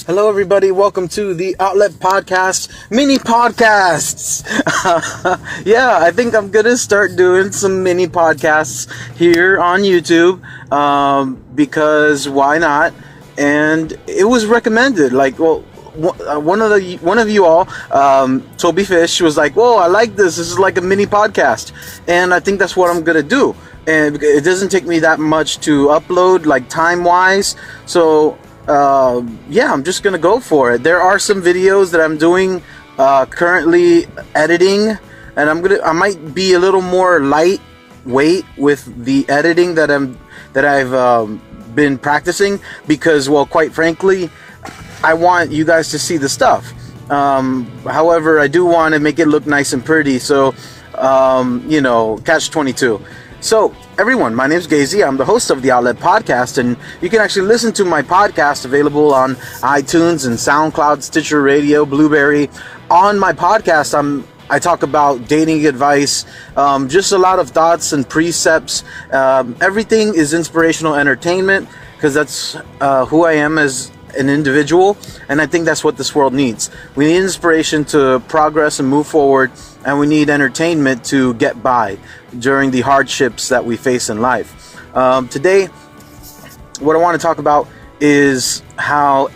Hello, everybody. Welcome to the Outlet Podcast mini podcasts. Yeah, I think I'm gonna start doing some mini podcasts here on YouTube because why not? And it was recommended. One of you all, Toby Fish, was like, "Whoa, I like this. This is like a mini podcast," and I think that's what I'm gonna do. And it doesn't take me that much to upload, like time wise. So. Yeah, I'm just gonna go for it. There are some videos that I'm doing currently editing, and I might be a little more lightweight with the editing that I've been practicing because, well, quite frankly, I want you guys to see the stuff. However, I do want to make it look nice and pretty, so catch 22. So, everyone, my name is Gazy. I'm the host of the Outlet Podcast, and you can actually listen to my podcast available on iTunes and Soundcloud, Stitcher Radio, Blubrry. On my podcast, I talk about dating advice, just a lot of thoughts and precepts. Everything is inspirational entertainment because that's who I am as an individual, and I think that's what this world needs. We need inspiration to progress and move forward, and we need entertainment to get by during the hardships that we face in life. Today, what I want to talk about is how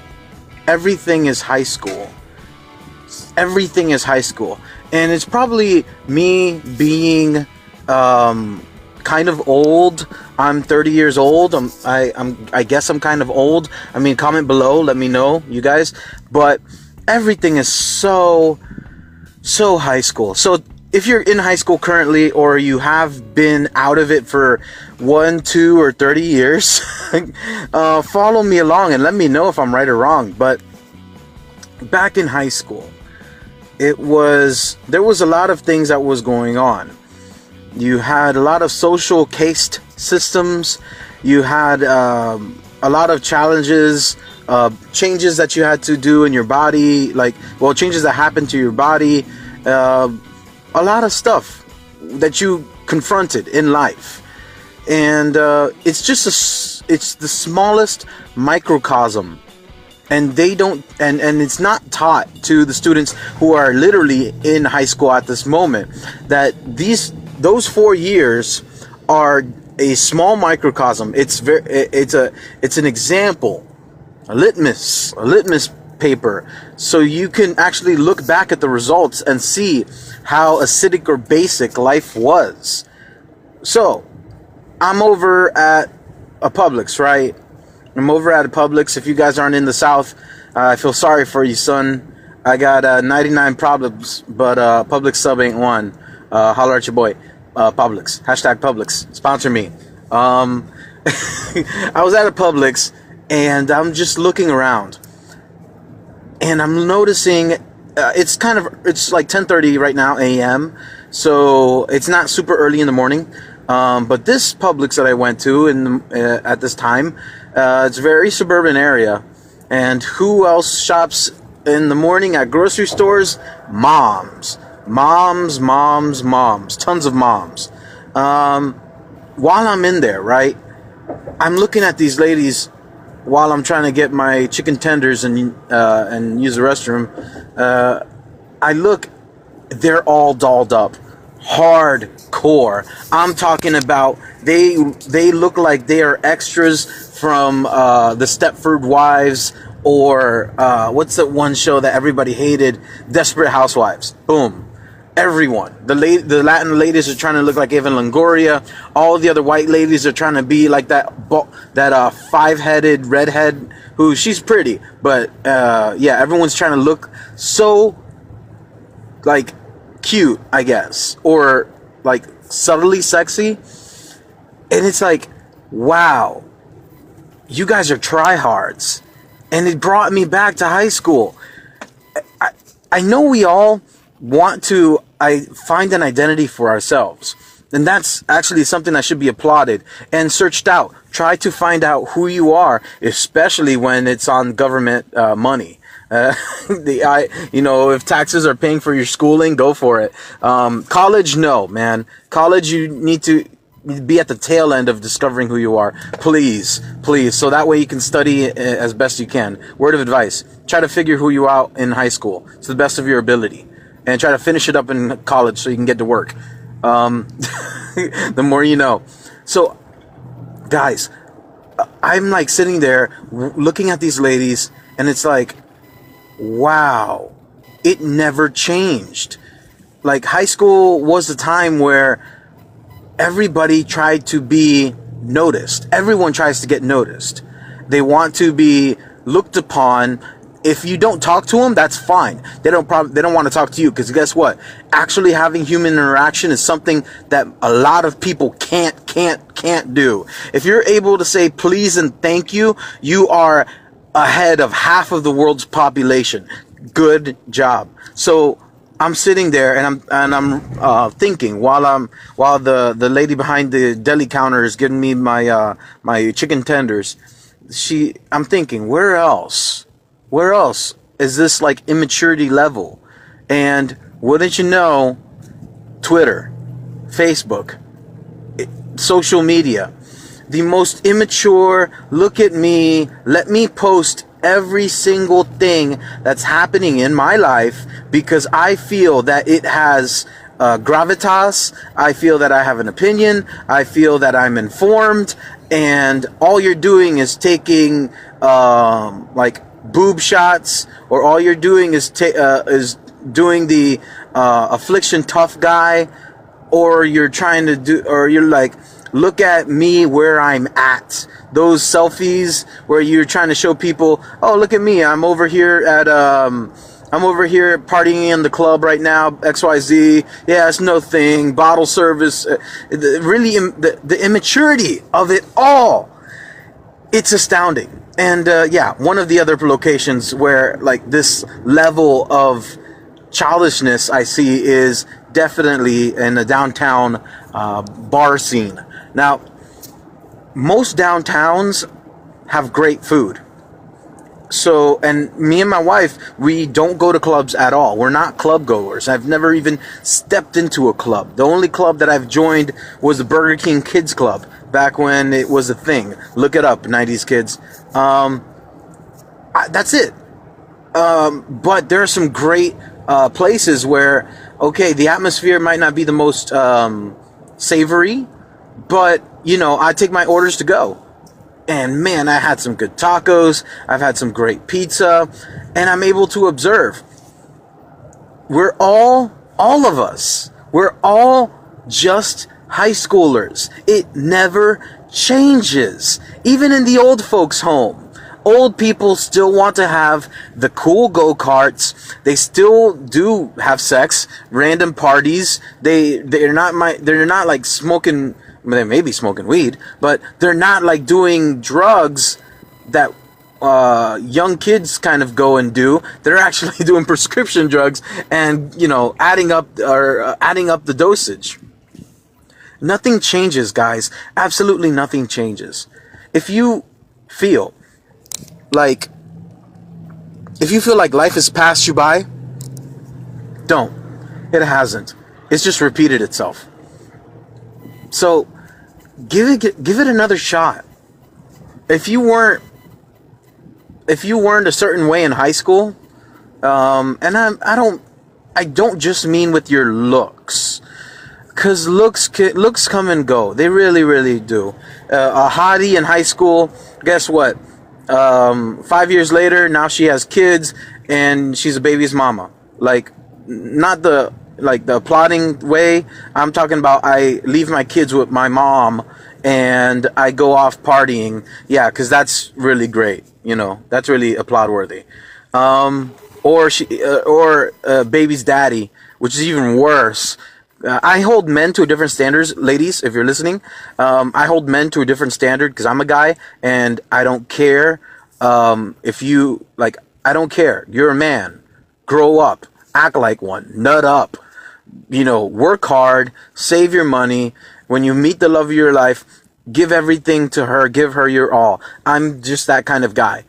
everything is high school. Everything is high school, and it's probably me being kind of old. I'm 30 years old. I guess I'm kind of old. I mean, comment below, let me know, you guys. But everything is so high school. So if you're in high school currently, or you have been out of it for 1, 2, or 30 years, follow me along and let me know if I'm right or wrong. But back in high school, there was a lot of things that was going on. You had a lot of social caste systems. You had a lot of challenges, changes that you had to do in your body, changes that happened to your body. A lot of stuff that you confronted in life. And it's the smallest microcosm. And they don't, and it's not taught to the students who are literally in high school at this moment, that those 4 years are a small microcosm. It's an example, a litmus paper, so you can actually look back at the results and see how acidic or basic life was. So I'm over at a Publix, right? I'm over at a Publix. If you guys aren't in the South, I feel sorry for you, son. I got 99 problems, but Publix sub ain't one. Holler at your boy. Publix. #Publix. Sponsor me. I was at a Publix, and I'm just looking around, and I'm noticing it's like 10:30 right now a.m. So it's not super early in the morning. But this Publix that I went to at this time, it's a very suburban area, and who else shops in the morning at grocery stores? Moms, tons of moms. While I'm in there, right, I'm looking at these ladies while I'm trying to get my chicken tenders and use the restroom. I look, they're all dolled up, hardcore. I'm talking about they look like they are extras from the Stepford Wives, or what's that one show that everybody hated, Desperate Housewives. Boom. Everyone, the Latin ladies are trying to look like Eva Longoria. All the other white ladies are trying to be like that 5-headed redhead who, she's pretty, but everyone's trying to look so like cute, I guess, or like subtly sexy. And it's like, wow, you guys are tryhards. And it brought me back to high school. I know we all want to find an identity for ourselves, and that's actually something that should be applauded and searched out. Try to find out who you are, especially when it's on government money. If taxes are paying for your schooling, go for it. College, no, man. College, you need to be at the tail end of discovering who you are. Please, please. So that way you can study as best you can. Word of advice. Try to figure who you are in high school to the best of your ability. And try to finish it up in college so you can get to work. The more you know. So, guys, I'm like sitting there looking at these ladies, and it's like, wow, it never changed. Like, high school was the time where everybody tried to be noticed. Everyone tries to get noticed. They want to be looked upon. If you don't talk to them, that's fine. They don't want to talk to you, because guess what? Actually having human interaction is something that a lot of people can't do. If you're able to say please and thank you, you are ahead of half of the world's population. Good job. So I'm sitting there and I'm thinking while the lady behind the deli counter is giving me my my chicken tenders. I'm thinking, where else is this like immaturity level? And wouldn't you know, Twitter, Facebook, social media, the most immature, look at me, let me post every single thing that's happening in my life because I feel that it has gravitas. I feel that I have an opinion. I feel that I'm informed. And all you're doing is taking like boob shots, or all you're doing is doing the affliction tough guy, or you're trying to do, or you're like, look at me where I'm at. Those selfies where you're trying to show people, oh, look at me, I'm over here at I'm over here partying in the club right now, XYZ. Yeah, it's no thing. Bottle service. Really, the immaturity of it all. It's astounding. And yeah, one of the other locations where like this level of childishness I see is definitely in the downtown bar scene. Now, most downtowns have great food. So, and me and my wife, we don't go to clubs at all. We're not club goers. I've never even stepped into a club. The only club that I've joined was the Burger King Kids Club back when it was a thing. Look it up, 90s kids. That's it. But there are some great places where, okay, the atmosphere might not be the most savory, but, you know, I take my orders to go. And man, I had some good tacos. I've had some great pizza. And I'm able to observe. We're all of us, we're all just high schoolers. It never changes. Even in the old folks' home, old people still want to have the cool go-karts. They still do have sex, random parties. They're not like smoking. They may be smoking weed, but they're not like doing drugs that young kids kind of go and do. They're actually doing prescription drugs and, you know, adding up the dosage. Nothing changes, guys. Absolutely nothing changes. If you feel like life has passed you by, don't. It hasn't. It's just repeated itself. So give it another shot. If you weren't a certain way in high school, and I don't just mean with your looks, because looks come and go. They really, really do. A hottie in high school, guess what? 5 years later, now she has kids and she's a baby's mama. Like, not the applauding way. I'm talking about I leave my kids with my mom and I go off partying. Yeah, because that's really great. You know, that's really applaud worthy. Or baby's daddy, which is even worse. I hold men to a different standard, ladies, if you're listening. I hold men to a different standard because I'm a guy and I don't care if you, like, I don't care. You're a man. Grow up. Act like one. Nut up. You know, work hard. Save your money. When you meet the love of your life, give everything to her. Give her your all. I'm just that kind of guy.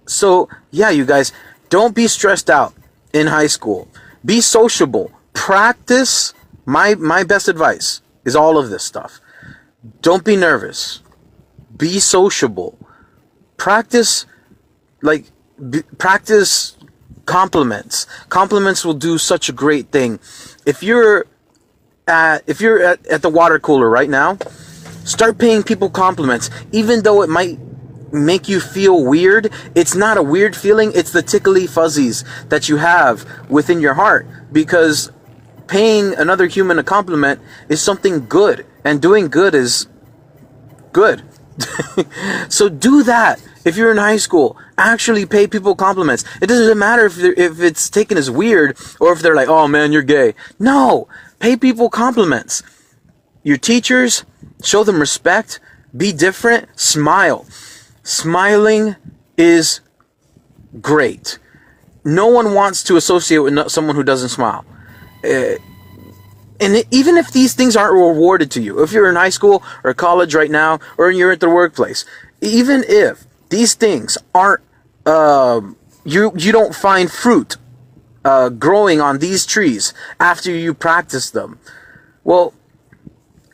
So, yeah, you guys, don't be stressed out in high school. Be sociable. Practice. My best advice is all of this stuff. Don't be nervous. Be sociable. Practice, practice compliments. Compliments will do such a great thing. If you're at the water cooler right now, start paying people compliments. Even though it might make you feel weird, it's not a weird feeling. It's the tickly fuzzies that you have within your heart, because paying another human a compliment is something good, and doing good is good. So do that. If you're in high school, actually pay people compliments. It doesn't matter if it's taken as weird, or if they're like, oh man, you're gay. No, pay people compliments. Your teachers, show them respect. Be different. Smile. Smiling is great. No one wants to associate with someone who doesn't smile. And even if these things aren't rewarded to you, if you're in high school or college right now, or you're at the workplace, even if these things aren't, you don't find fruit growing on these trees after you practice them, well,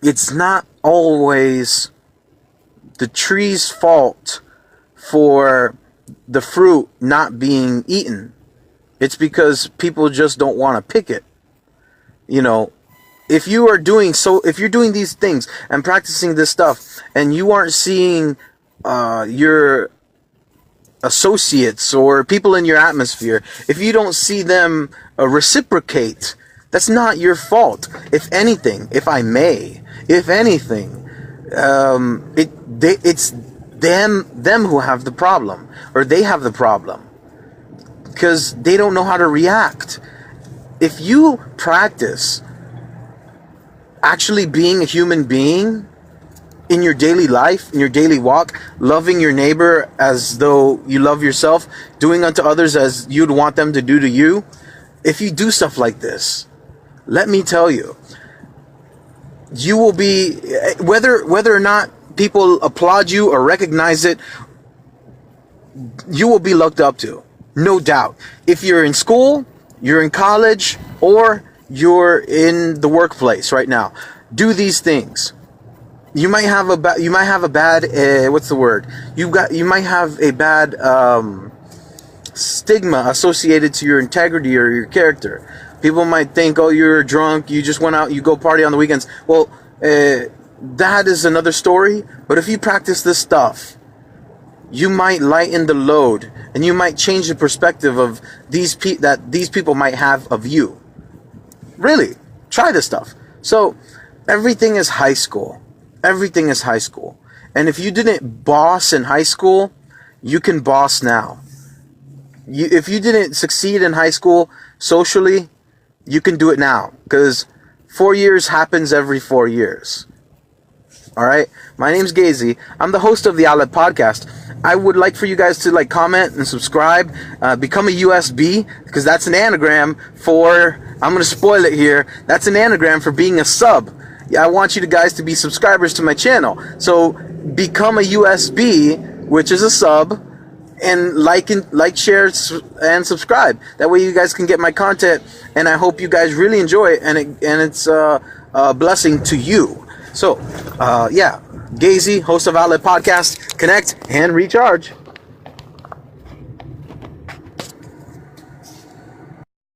it's not always the tree's fault for the fruit not being eaten. It's because people just don't want to pick it. You know, if you're doing these things and practicing this stuff, and you aren't seeing your associates or people in your atmosphere, if you don't see them reciprocate, that's not your fault. If anything, if anything, it's them who have the problem, or they have the problem, because they don't know how to react. If you practice actually being a human being in your daily life, in your daily walk, loving your neighbor as though you love yourself, doing unto others as you'd want them to do to you, if you do stuff like this, let me tell you, you will be, whether or not people applaud you or recognize it, you will be looked up to, no doubt. If you're in school, you're in college, or you're in the workplace right now, do these things. You might have a bad, what's the word? You might have a bad stigma associated to your integrity or your character. People might think, oh, you're drunk, you just went out, you go party on the weekends. Well, that is another story. But if you practice this stuff, you might lighten the load, and you might change the perspective of these people might have of you. Really, try this stuff. So everything is high school. Everything is high school. And if you didn't boss in high school, you can boss now. If you didn't succeed in high school socially, you can do it now, because 4 years happens every 4 years. All right. My name's Gazy. I'm the host of the Outlet Podcast. I would like for you guys to comment and subscribe, become a USB, because that's an anagram for, I'm going to spoil it here, that's an anagram for being a sub. Yeah, I want you guys to be subscribers to my channel. So become a USB, which is a sub, and like, share, and subscribe. That way you guys can get my content, and I hope you guys really enjoy it, and it's a blessing to you. So, yeah, Gazy, host of Outlet Podcast. Connect and recharge.